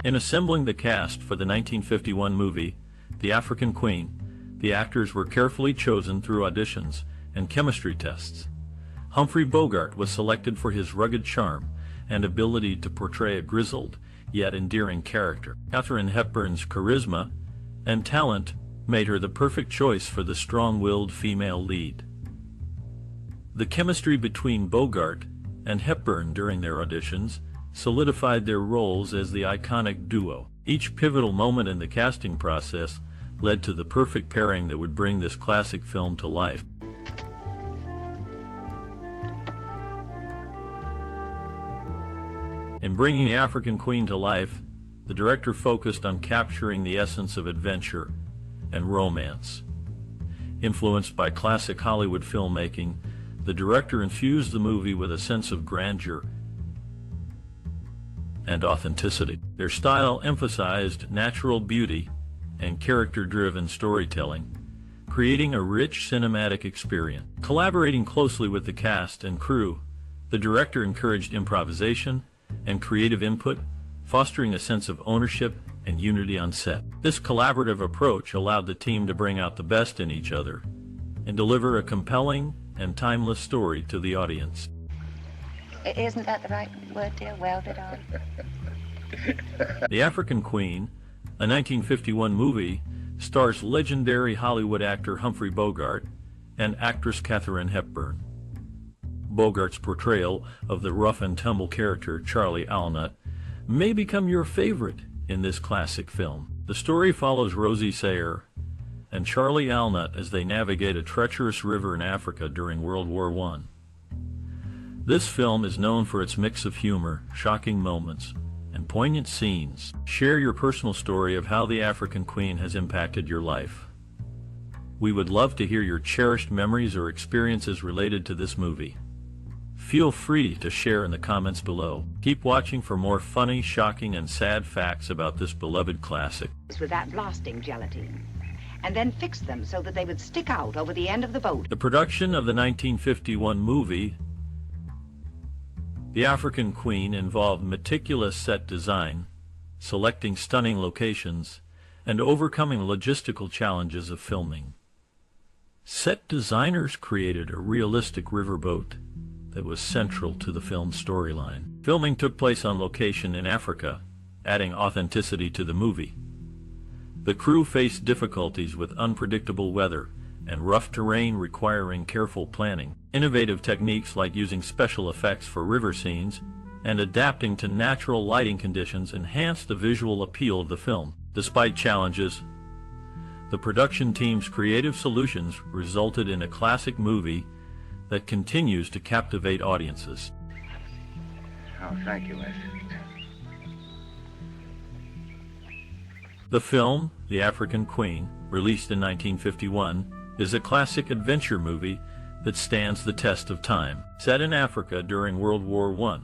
In assembling the cast for the 1951 movie, The African Queen, the actors were carefully chosen through auditions and chemistry tests. Humphrey Bogart was selected for his rugged charm and ability to portray a grizzled, yet endearing character. Katharine Hepburn's charisma and talent made her the perfect choice for the strong-willed female lead. The chemistry between Bogart and Hepburn during their auditions solidified their roles as the iconic duo. Each pivotal moment in the casting process led to the perfect pairing that would bring this classic film to life. In bringing The African Queen to life, the director focused on capturing the essence of adventure and romance. Influenced by classic Hollywood filmmaking, the director infused the movie with a sense of grandeur and authenticity. Their style emphasized natural beauty and character-driven storytelling, creating a rich cinematic experience. Collaborating closely with the cast and crew, the director encouraged improvisation and creative input, fostering a sense of ownership and unity on set. This collaborative approach allowed the team to bring out the best in each other and deliver a compelling and timeless story to the audience. Isn't that the right word, dear? Welded on? The African Queen, a 1951 movie, stars legendary Hollywood actor Humphrey Bogart and actress Katharine Hepburn. Bogart's portrayal of the rough-and-tumble character Charlie Allnutt may become your favorite in this classic film. The story follows Rosie Sayre and Charlie Allnutt as they navigate a treacherous river in Africa during World War I. This film is known for its mix of humor, shocking moments, and poignant scenes. Share your personal story of how The African Queen has impacted your life. We would love to hear your cherished memories or experiences related to this movie. Feel free to share in the comments below. Keep watching for more funny, shocking, and sad facts about this beloved classic. With that blasting gelatine, and then fixed them so that they would stick out over the end of the boat. The production of the 1951 movie The African Queen involved meticulous set design, selecting stunning locations, and overcoming logistical challenges of filming. Set designers created a realistic riverboat that was central to the film's storyline. Filming took place on location in Africa, adding authenticity to the movie. The crew faced difficulties with unpredictable weather and rough terrain requiring careful planning. Innovative techniques like using special effects for river scenes and adapting to natural lighting conditions enhanced the visual appeal of the film. Despite challenges, the production team's creative solutions resulted in a classic movie that continues to captivate audiences. Oh, thank you, Miss. The film, The African Queen, released in 1951, is a classic adventure movie that stands the test of time. Set in Africa during World War I,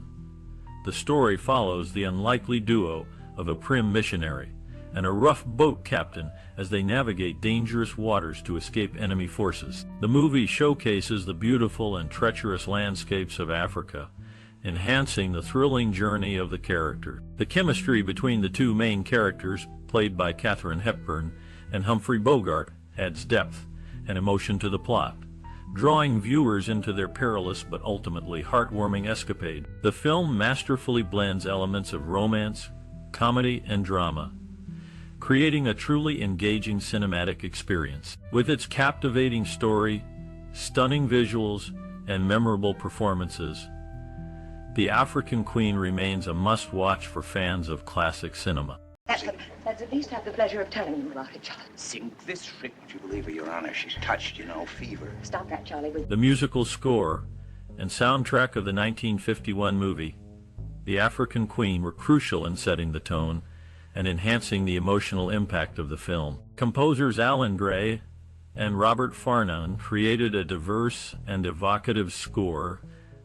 the story follows the unlikely duo of a prim missionary and a rough boat captain as they navigate dangerous waters to escape enemy forces. The movie showcases the beautiful and treacherous landscapes of Africa, enhancing the thrilling journey of the character. The chemistry between the two main characters, played by Katharine Hepburn and Humphrey Bogart, adds depth and emotion to the plot, drawing viewers into their perilous but ultimately heartwarming escapade. The film masterfully blends elements of romance, comedy, and drama, creating a truly engaging cinematic experience. With its captivating story, stunning visuals, and memorable performances, The African Queen remains a must-watch for fans of classic cinema. Let's at least have the pleasure of telling you about it, Charlie. Sink this ship. Would you believe her, Your Honor? She's touched, fever. Stop that, Charlie. The musical score and soundtrack of the 1951 movie, The African Queen, were crucial in setting the tone and enhancing the emotional impact of the film. Composers Alan Gray and Robert Farnon created a diverse and evocative score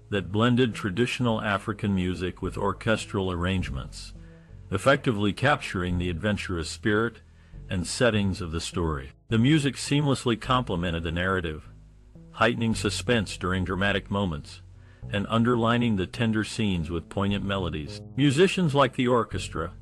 that blended traditional African music with orchestral arrangements, effectively capturing the adventurous spirit and settings of the story. The music seamlessly complemented the narrative, heightening suspense during dramatic moments and underlining the tender scenes with poignant melodies. Musicians like the orchestra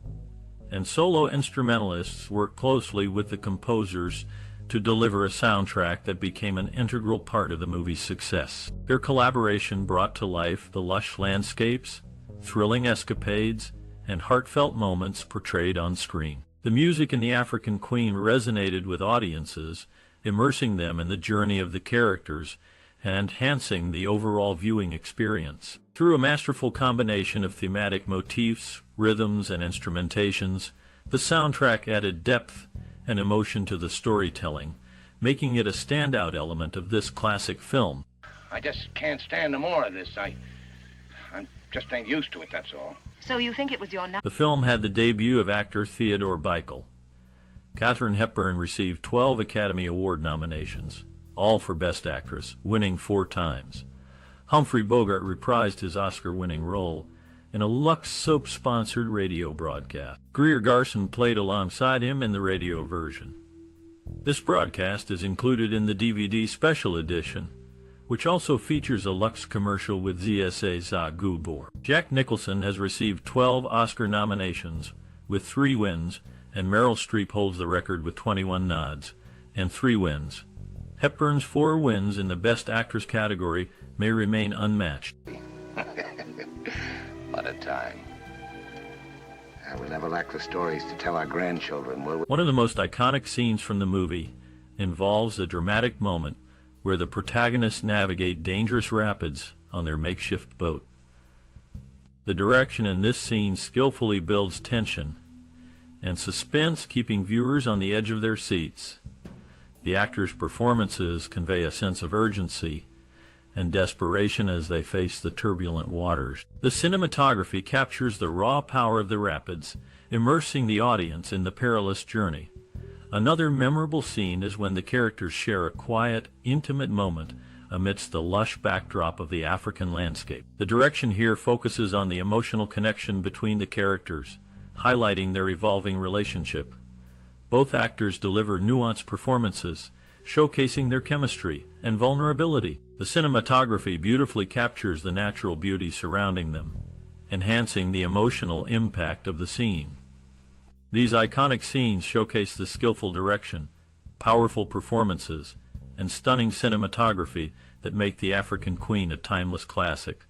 and solo instrumentalists worked closely with the composers to deliver a soundtrack that became an integral part of the movie's success. Their collaboration brought to life the lush landscapes, thrilling escapades, and heartfelt moments portrayed on screen. The music in The African Queen resonated with audiences, immersing them in the journey of the characters and enhancing the overall viewing experience. Through a masterful combination of thematic motifs, rhythms, and instrumentations, the soundtrack added depth and emotion to the storytelling, making it a standout element of this classic film. I just can't stand no more of this. I just ain't used to it, that's all. So you think it was your... The film had the debut of actor Theodore Bikel. Katharine Hepburn received 12 Academy Award nominations, all for Best Actress, winning 4 times. Humphrey Bogart reprised his Oscar-winning role in a Lux soap-sponsored radio broadcast. Greer Garson played alongside him in the radio version. This broadcast is included in the DVD special edition, which also features a Lux commercial with ZSA Za Gubor. Jack Nicholson has received 12 Oscar nominations, with 3 wins, and Meryl Streep holds the record with 21 nods and 3 wins. Hepburn's 4 wins in the Best Actress category may remain unmatched. What a time. We'll never lack the stories to tell our grandchildren, will we? One of the most iconic scenes from the movie involves a dramatic moment where the protagonists navigate dangerous rapids on their makeshift boat. The direction in this scene skillfully builds tension and suspense, keeping viewers on the edge of their seats. The actors' performances convey a sense of urgency and desperation as they face the turbulent waters. The cinematography captures the raw power of the rapids, immersing the audience in the perilous journey. Another memorable scene is when the characters share a quiet, intimate moment amidst the lush backdrop of the African landscape. The direction here focuses on the emotional connection between the characters, highlighting their evolving relationship. Both actors deliver nuanced performances, showcasing their chemistry and vulnerability. The cinematography beautifully captures the natural beauty surrounding them, enhancing the emotional impact of the scene. These iconic scenes showcase the skillful direction, powerful performances, and stunning cinematography that make The African Queen a timeless classic,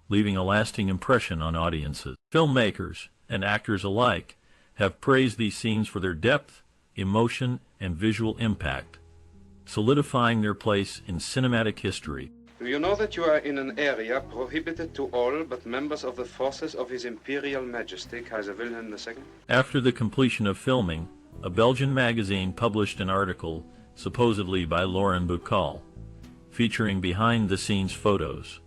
leaving a lasting impression on audiences. Filmmakers and actors alike have praised these scenes for their depth, emotion, and visual impact, solidifying their place in cinematic history. Do you know that you are in an area prohibited to all but members of the forces of His Imperial Majesty, Kaiser Wilhelm II? After the completion of filming, a Belgian magazine published an article, supposedly by Lauren Bikel, featuring behind-the-scenes photos.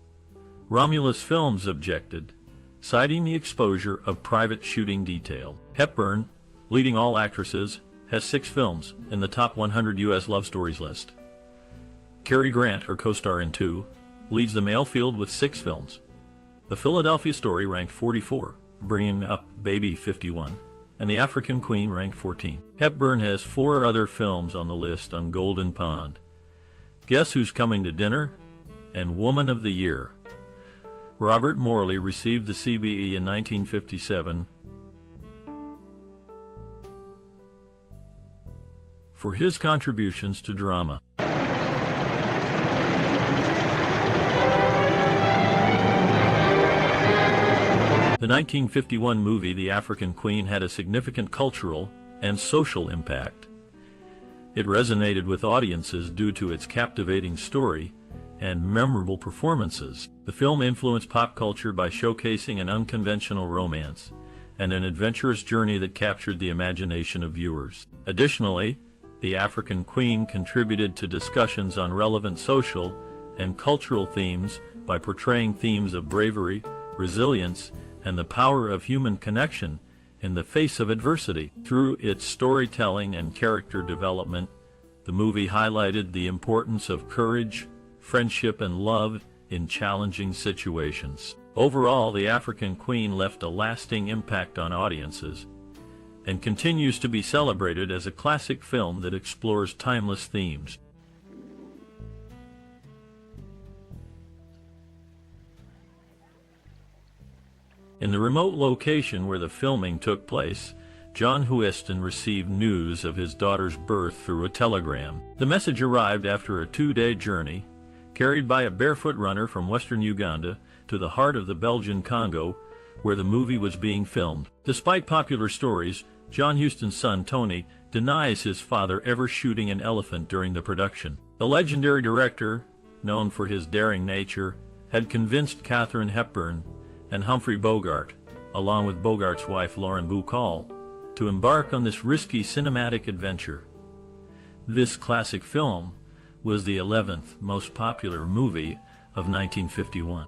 Romulus Films objected, citing the exposure of private shooting detail. Hepburn, leading all actresses, has 6 films in the top 100 U.S. love stories list. Cary Grant, her co-star in 2, leads the male field with 6 films. The Philadelphia Story ranked 44, bringing up Baby 51, and The African Queen ranked 14. Hepburn has 4 other films on the list on Golden Pond: Guess Who's Coming to Dinner and Woman of the Year. Robert Morley received the CBE in 1957 for his contributions to drama. The 1951 movie The African Queen had a significant cultural and social impact. It resonated with audiences due to its captivating story and memorable performances. The film influenced pop culture by showcasing an unconventional romance and an adventurous journey that captured the imagination of viewers. Additionally, The African Queen contributed to discussions on relevant social and cultural themes by portraying themes of bravery, resilience, and the power of human connection in the face of adversity. Through its storytelling and character development, the movie highlighted the importance of courage, friendship, and love in challenging situations. Overall, The African Queen left a lasting impact on audiences and continues to be celebrated as a classic film that explores timeless themes. In the remote location where the filming took place, John Hueston received news of his daughter's birth through a telegram. The message arrived after a 2-day journey, carried by a barefoot runner from western Uganda to the heart of the Belgian Congo, where the movie was being filmed. Despite popular stories, John Huston's son Tony denies his father ever shooting an elephant during the production. The legendary director, known for his daring nature, had convinced Katharine Hepburn and Humphrey Bogart, along with Bogart's wife Lauren Bacall, to embark on this risky cinematic adventure. This classic film was the 11th most popular movie of 1951.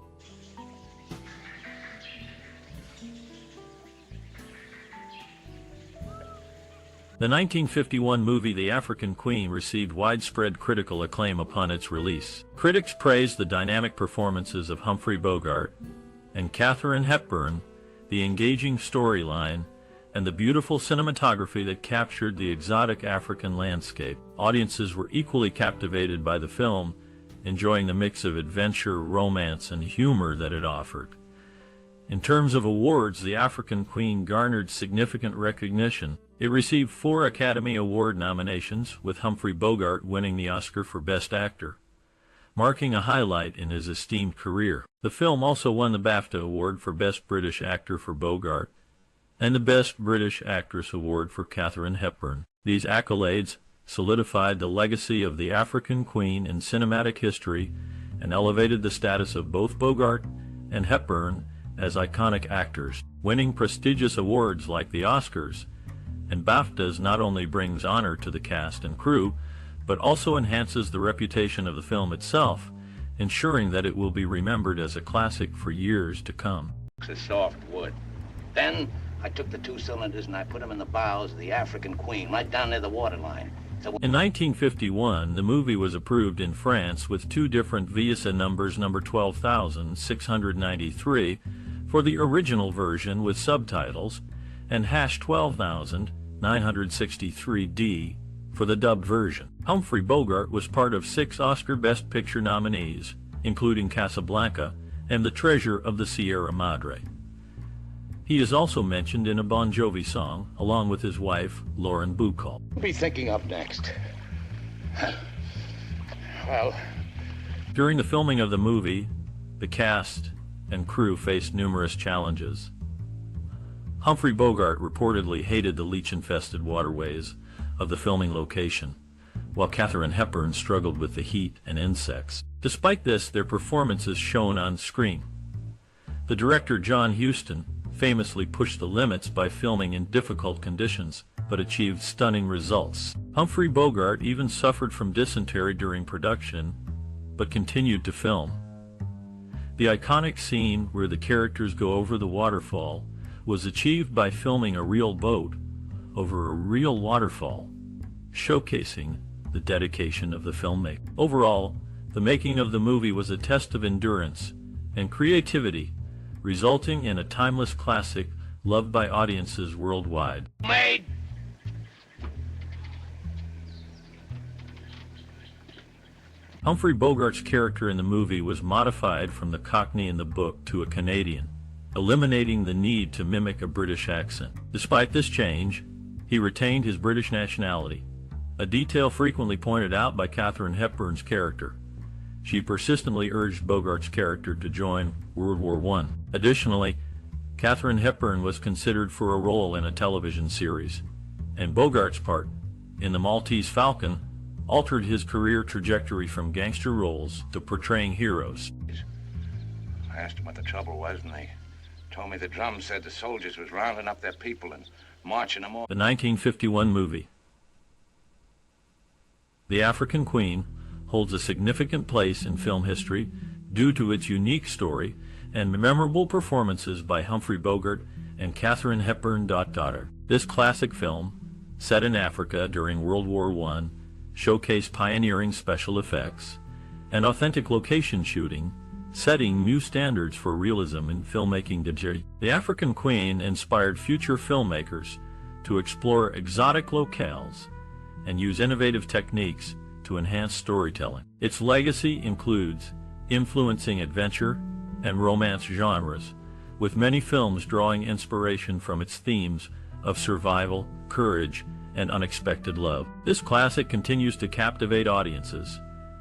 The 1951 movie The African Queen received widespread critical acclaim upon its release. Critics praised the dynamic performances of Humphrey Bogart and Katharine Hepburn, the engaging storyline, and the beautiful cinematography that captured the exotic African landscape. Audiences were equally captivated by the film, enjoying the mix of adventure, romance, and humor that it offered. In terms of awards, The African Queen garnered significant recognition. It received 4 Academy Award nominations, with Humphrey Bogart winning the Oscar for Best Actor, marking a highlight in his esteemed career. The film also won the BAFTA Award for Best British Actor for Bogart and the Best British Actress Award for Katharine Hepburn. These accolades solidified the legacy of the African Queen in cinematic history and elevated the status of both Bogart and Hepburn as iconic actors. Winning prestigious awards like the Oscars and BAFTAs not only brings honor to the cast and crew, but also enhances the reputation of the film itself, ensuring that it will be remembered as a classic for years to come. It's a soft wood. Then I took the 2 cylinders and I put them in the bows of the African Queen, right down near the waterline. In 1951, the movie was approved in France with 2 different visa numbers, number 12,693 for the original version with subtitles, and #12,963D for the dubbed version. Humphrey Bogart was part of 6 Oscar Best Picture nominees, including Casablanca and The Treasure of the Sierra Madre. He is also mentioned in a Bon Jovi song, along with his wife, Lauren Bacall. What are you thinking up next? Well, during the filming of the movie, the cast and crew faced numerous challenges. Humphrey Bogart reportedly hated the leech-infested waterways of the filming location, while Katharine Hepburn struggled with the heat and insects. Despite this, their performances shone on screen. The director John Huston famously pushed the limits by filming in difficult conditions, but achieved stunning results. Humphrey Bogart even suffered from dysentery during production, but continued to film. The iconic scene where the characters go over the waterfall was achieved by filming a real boat over a real waterfall, showcasing the dedication of the filmmaker. Overall, the making of the movie was a test of endurance and creativity, resulting in a timeless classic loved by audiences worldwide. made. Humphrey Bogart's character in the movie was modified from the Cockney in the book to a Canadian, eliminating the need to mimic a British accent. Despite this change, he retained his British nationality, a detail frequently pointed out by Katharine Hepburn's character. She persistently urged Bogart's character to join World War I. Additionally, Katharine Hepburn was considered for a role in a television series, and Bogart's part in The Maltese Falcon altered his career trajectory from gangster roles to portraying heroes. I asked him what the trouble was, and they told me the drums said the soldiers was rounding up their people and marching them off. The 1951 movie, The African Queen, holds a significant place in film history due to its unique story and memorable performances by Humphrey Bogart and Katharine Hepburn. This classic film, set in Africa during World War I, showcased pioneering special effects and authentic location shooting, setting new standards for realism in filmmaking. The African Queen inspired future filmmakers to explore exotic locales and use innovative techniques to enhance storytelling. Its legacy includes influencing adventure and romance genres, with many films drawing inspiration from its themes of survival, courage, and unexpected love. This classic continues to captivate audiences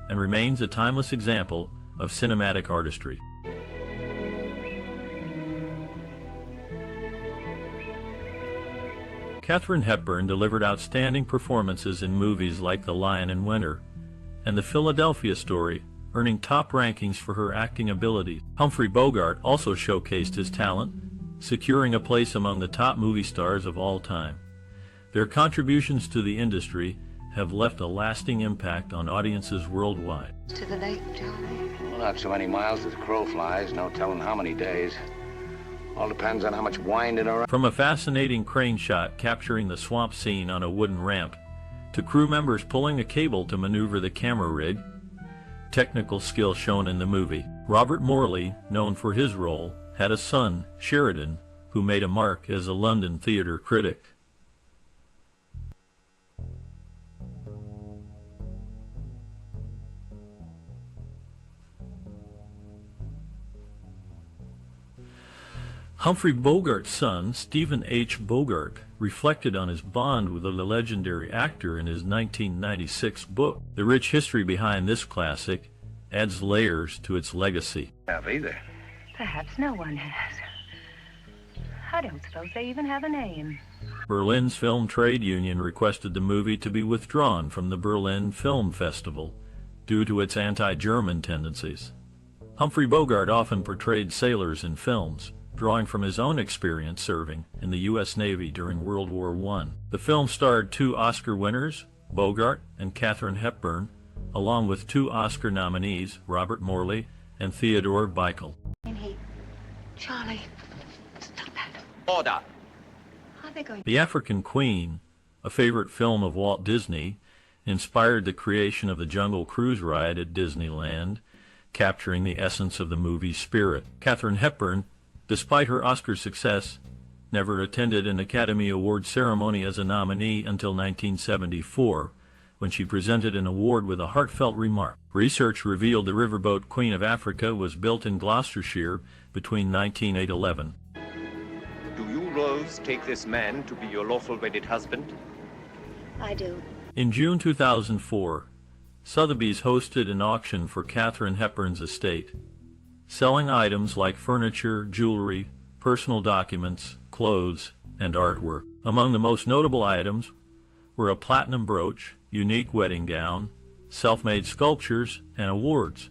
and remains a timeless example of cinematic artistry. Katharine Hepburn delivered outstanding performances in movies like The Lion in Winter and The Philadelphia Story, earning top rankings for her acting abilities. Humphrey Bogart also showcased his talent, securing a place among the top movie stars of all time. Their contributions to the industry have left a lasting impact on audiences worldwide. To the lake, Charlie. Well, not so many miles as the crow flies, no telling how many days. All depends on how much winding around. From a fascinating crane shot capturing the swamp scene on a wooden ramp, to crew members pulling a cable to maneuver the camera rig, technical skill shown in the movie. Robert Morley, known for his role, had a son, Sheridan, who made a mark as a London theatre critic. Humphrey Bogart's son, Stephen H. Bogart, reflected on his bond with the legendary actor in his 1996 book. The rich history behind this classic adds layers to its legacy. Have either. Perhaps no one has. I don't suppose they even have a name. Berlin's Film Trade Union requested the movie to be withdrawn from the Berlin Film Festival due to its anti-German tendencies. Humphrey Bogart often portrayed sailors in films, drawing from his own experience serving in the U.S. Navy during World War I. The film starred 2 Oscar winners, Bogart and Katharine Hepburn, along with 2 Oscar nominees, Robert Morley and Theodore Bikel. Charlie, stop that. Order! Are they going? The African Queen, a favorite film of Walt Disney, inspired the creation of the Jungle Cruise ride at Disneyland, capturing the essence of the movie's spirit. Katharine Hepburn, despite her Oscar success, never attended an Academy Award ceremony as a nominee until 1974, when she presented an award with a heartfelt remark. Research revealed the riverboat Queen of Africa was built in Gloucestershire between 1911. Do you, Rose, take this man to be your lawful wedded husband? I do. In June 2004, Sotheby's hosted an auction for Katharine Hepburn's estate, selling items like furniture, jewelry, personal documents, clothes, and artwork. Among the most notable items were a platinum brooch, unique wedding gown, self-made sculptures, and awards.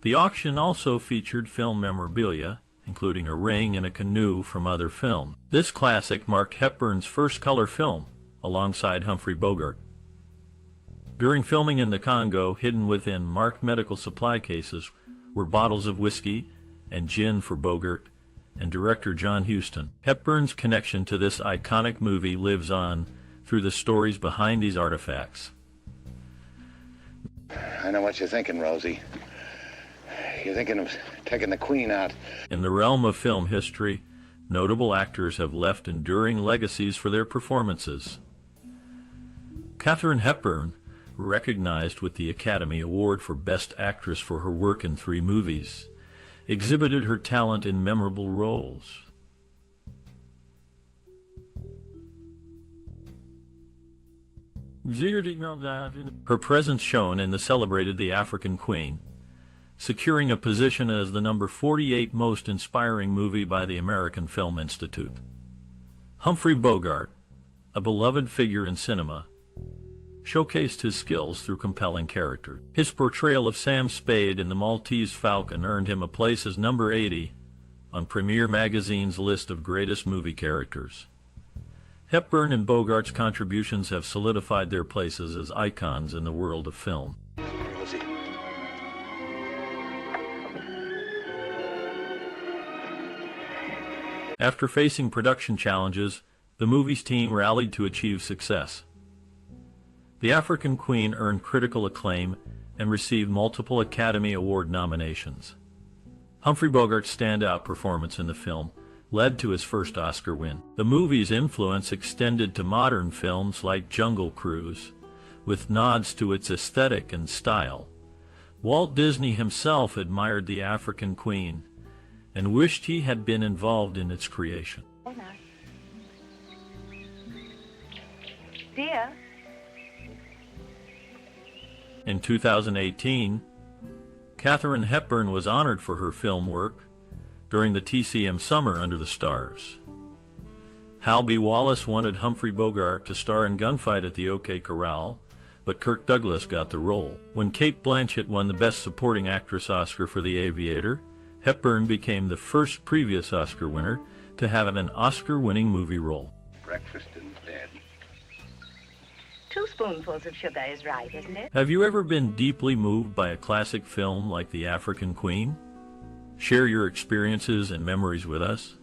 The auction also featured film memorabilia, including a ring and a canoe from other films. This classic marked Hepburn's first color film, alongside Humphrey Bogart. During filming in the Congo, hidden within marked medical supply cases were bottles of whiskey and gin for Bogart and director John Huston. Hepburn's connection to this iconic movie lives on through the stories behind these artifacts. I know what you're thinking, Rosie. You're thinking of taking the Queen out. In the realm of film history, notable actors have left enduring legacies for their performances. Katharine Hepburn, recognized with the Academy Award for Best Actress for her work in 3 movies, exhibited her talent in memorable roles. Her presence shone in the celebrated The African Queen, securing a position as the number 48 most inspiring movie by the American Film Institute. Humphrey Bogart, a beloved figure in cinema, showcased his skills through compelling character. His portrayal of Sam Spade in The Maltese Falcon earned him a place as number 80 on Premiere Magazine's list of greatest movie characters. Hepburn and Bogart's contributions have solidified their places as icons in the world of film. Rosie. After facing production challenges, the movie's team rallied to achieve success. The African Queen earned critical acclaim and received multiple Academy Award nominations. Humphrey Bogart's standout performance in the film led to his first Oscar win. The movie's influence extended to modern films like Jungle Cruise, with nods to its aesthetic and style. Walt Disney himself admired The African Queen and wished he had been involved in its creation. dear. In 2018, Katharine Hepburn was honored for her film work during the TCM Summer Under the Stars. Hal B. Wallace wanted Humphrey Bogart to star in Gunfight at the OK Corral, but Kirk Douglas got the role. When Cate Blanchett won the Best Supporting Actress Oscar for The Aviator, Hepburn became the first previous Oscar winner to have an Oscar-winning movie role. Breakfast in bed. 2 spoonfuls of sugar is right, isn't it? Have you ever been deeply moved by a classic film like The African Queen? Share your experiences and memories with us.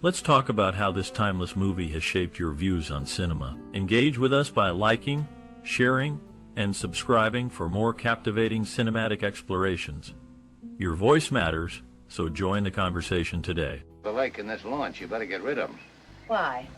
Let's talk about how this timeless movie has shaped your views on cinema. Engage with us by liking, sharing, and subscribing for more captivating cinematic explorations. Your voice matters, so join the conversation today. The lake in this launch, you better get rid of them. Why?